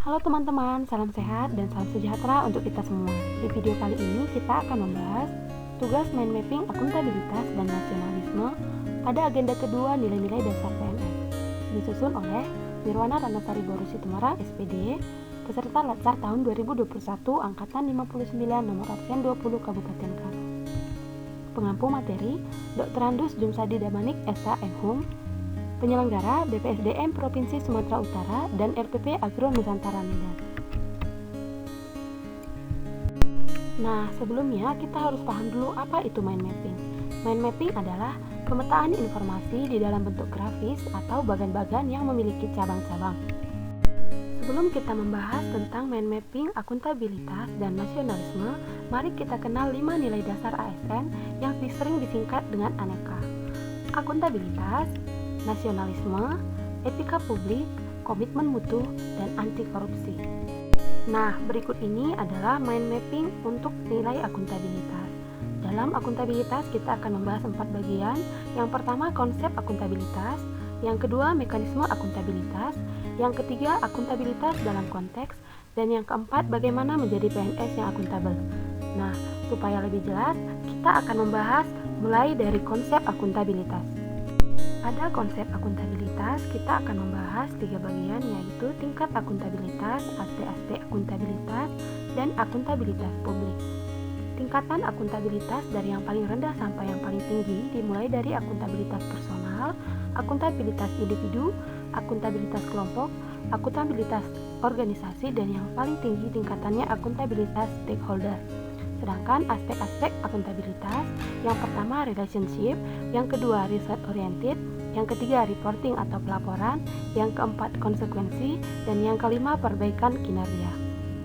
Halo teman-teman, salam sehat dan salam sejahtera untuk kita semua. Di video kali ini kita akan membahas tugas mind mapping akuntabilitas dan nasionalisme pada agenda kedua nilai-nilai dasar PNS. Disusun oleh Nirwana Ranasari Borusi Tumara, SPD, peserta Latsar tahun 2021, Angkatan 59, nomor absen 20 Kabupaten Karo. Pengampu materi, Dr. Andus Jumsadi Damanik, SH MHum. Penyelenggara BPSDM Provinsi Sumatera Utara dan RPP Agro Nusantara Medan. Nah, sebelumnya kita harus paham dulu apa itu mind mapping. Mind mapping adalah pemetaan informasi di dalam bentuk grafis atau bagan-bagan yang memiliki cabang-cabang. Sebelum kita membahas tentang mind mapping akuntabilitas dan nasionalisme, mari kita kenal 5 nilai dasar ASN yang sering disingkat dengan aneka. Akuntabilitas, nasionalisme, etika publik, komitmen mutu, dan anti korupsi. Nah, berikut ini adalah mind mapping untuk nilai akuntabilitas. Dalam akuntabilitas kita akan membahas 4 bagian. Yang pertama, konsep akuntabilitas. Yang kedua, mekanisme akuntabilitas. Yang ketiga, akuntabilitas dalam konteks. Dan yang keempat, bagaimana menjadi PNS yang akuntabel. Nah, supaya lebih jelas, kita akan membahas mulai dari konsep akuntabilitas. Pada konsep akuntabilitas, kita akan membahas 3 bagian, yaitu tingkat akuntabilitas, aspek-aspek akuntabilitas, dan akuntabilitas publik. Tingkatan akuntabilitas dari yang paling rendah sampai yang paling tinggi dimulai dari akuntabilitas personal, akuntabilitas individu, akuntabilitas kelompok, akuntabilitas organisasi, dan yang paling tinggi tingkatannya akuntabilitas stakeholder. Sedangkan aspek-aspek akuntabilitas, yang pertama relationship, yang kedua result oriented, yang ketiga reporting atau pelaporan, yang keempat konsekuensi, dan yang kelima perbaikan kinerja.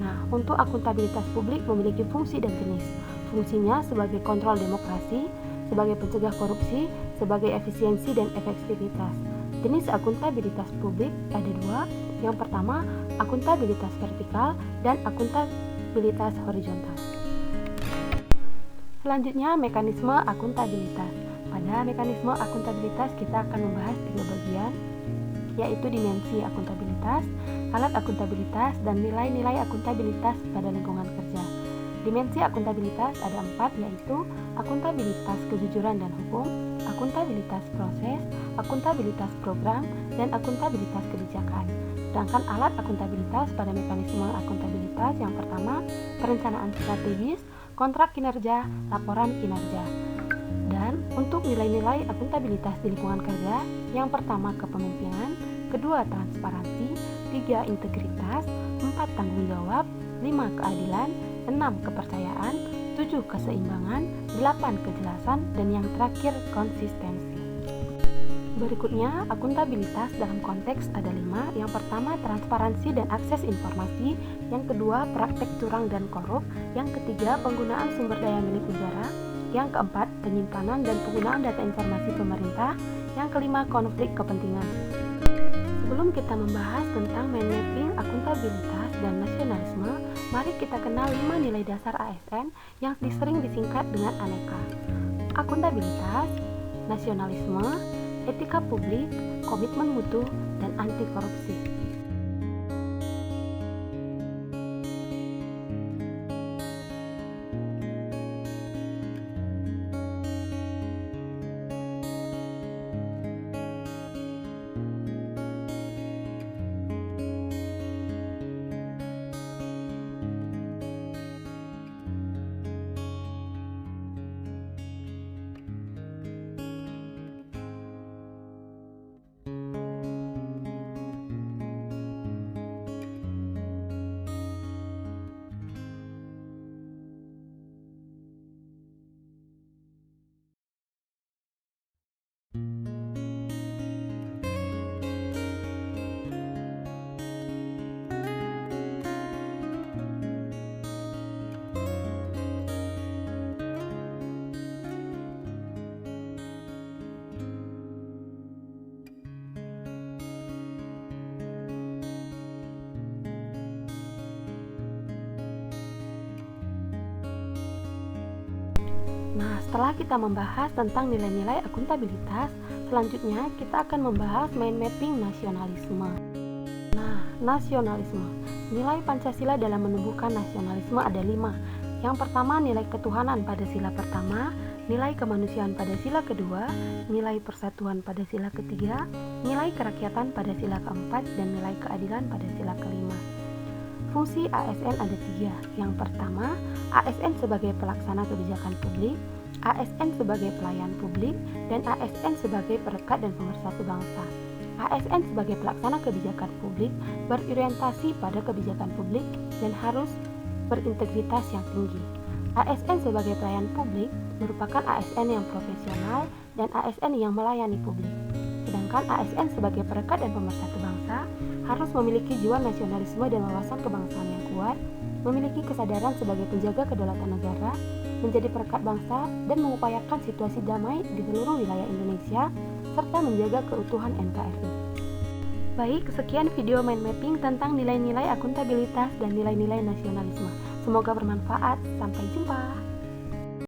Nah, untuk akuntabilitas publik memiliki fungsi dan jenis. Fungsinya sebagai kontrol demokrasi, sebagai pencegah korupsi, sebagai efisiensi dan efektivitas. Jenis akuntabilitas publik ada 2. Yang pertama, akuntabilitas vertikal dan akuntabilitas horizontal. Selanjutnya, mekanisme akuntabilitas. Pada mekanisme akuntabilitas kita akan membahas 3 bagian, yaitu dimensi akuntabilitas, alat akuntabilitas, dan nilai-nilai akuntabilitas pada lingkungan kerja. Dimensi akuntabilitas ada 4, yaitu akuntabilitas kejujuran dan hukum, akuntabilitas proses, akuntabilitas program, dan akuntabilitas kebijakan. Sedangkan alat akuntabilitas pada mekanisme akuntabilitas yang pertama, perencanaan strategis, kontrak kinerja, laporan kinerja. Dan untuk nilai-nilai akuntabilitas di lingkungan kerja, yang pertama kepemimpinan, kedua transparansi, 3 integritas, 4 tanggung jawab, 5 keadilan, 6 kepercayaan, 7 keseimbangan, 8 kejelasan, dan yang terakhir konsistensi. Berikutnya, akuntabilitas dalam konteks ada 5. Yang pertama, transparansi dan akses informasi. Yang kedua, praktek curang dan korup. Yang ketiga, penggunaan sumber daya milik negara. Yang keempat, penyimpanan dan penggunaan data informasi pemerintah. Yang kelima, konflik kepentingan. Sebelum kita membahas tentang mind mapping akuntabilitas dan nasionalisme, mari kita kenal 5 nilai dasar ASN yang sering disingkat dengan aneka. Akuntabilitas, nasionalisme, etika publik, komitmen mutu, dan anti korupsi. Nah, setelah kita membahas tentang nilai-nilai akuntabilitas, selanjutnya kita akan membahas mind mapping nasionalisme. Nah, nasionalisme. Nilai Pancasila dalam menumbuhkan nasionalisme ada 5. Yang pertama, nilai ketuhanan pada sila pertama, nilai kemanusiaan pada sila kedua, nilai persatuan pada sila ketiga, nilai kerakyatan pada sila keempat, dan nilai keadilan pada sila kelima. Fungsi ASN ada 3. Yang pertama, ASN sebagai pelaksana kebijakan publik, ASN sebagai pelayan publik, dan ASN sebagai perekat dan pemersatu bangsa. ASN sebagai pelaksana kebijakan publik berorientasi pada kebijakan publik dan harus berintegritas yang tinggi. ASN sebagai pelayan publik merupakan ASN yang profesional dan ASN yang melayani publik. Sedangkan ASN sebagai perekat dan pemersatu bangsa harus memiliki jiwa nasionalisme dan wawasan kebangsaan yang kuat, memiliki kesadaran sebagai penjaga kedaulatan negara, menjadi perekat bangsa, dan mengupayakan situasi damai di seluruh wilayah Indonesia, serta menjaga keutuhan NKRI. Baik, sekian video mind mapping tentang nilai-nilai akuntabilitas dan nilai-nilai nasionalisme. Semoga bermanfaat. Sampai jumpa.